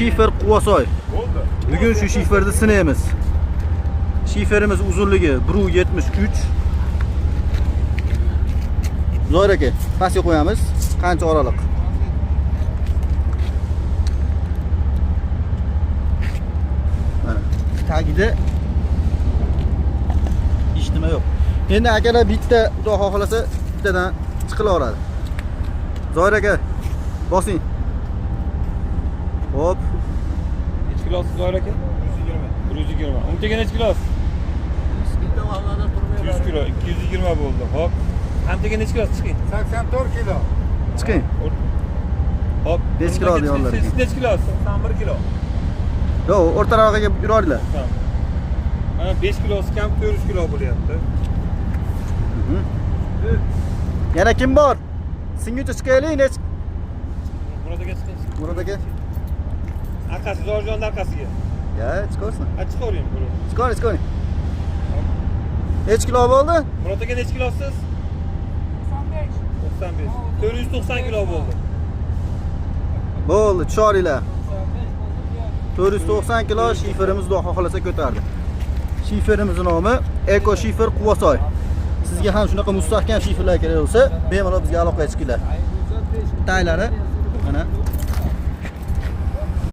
shifer Quvasoy. Bugun shu shiferni sinaymiz. Shiferimiz uzunligi 1.73. Zo'r aka, pastga qo'yamiz. Qancha oraliq? Mana tagida hech nima yo'q. Endi akalar bitta xudo xohlasa bittadan chiqilaveradi. Zo'r aka, bosing. Hop. Necha kilosi Zoir aka? 120. Untaga necha kilosi? 100 kilo, 220 bo'ldi. Hop. Hamtaga necha kilosi chiqing? 84 kilo. Chiqing. Hop. Necha kilo deyaptilar? Siz necha kilosi? 91 kilo. Yo'q, o'rtarog'iga yuravdilar. Tamam. Mana 5 kilosi kam 400 kilo bo'lyapti. Yana kim bor? Singuvchi chiqaylik, nech? Murod aka chiqing. Murod aka. Arkasi Zoirjonning arkasiga. Ya, chiqarsin. Chiqaring buni. Chiqaring. Necha kilo bo'ldi? Murod aka necha kilosiz? 95. 490 kilo bo'ldi. Bo'ldi, tusharinglar. 490 kilo shiferimiz xudo xohlasa ko'tardi. Shiferimizning nomi Eko Shifer Quvasoy. Sizga ham shunaqa mustahkam shiferlar kerak bo'lsa, bemalol bizga aloqaga chiqinglar. Taylari mana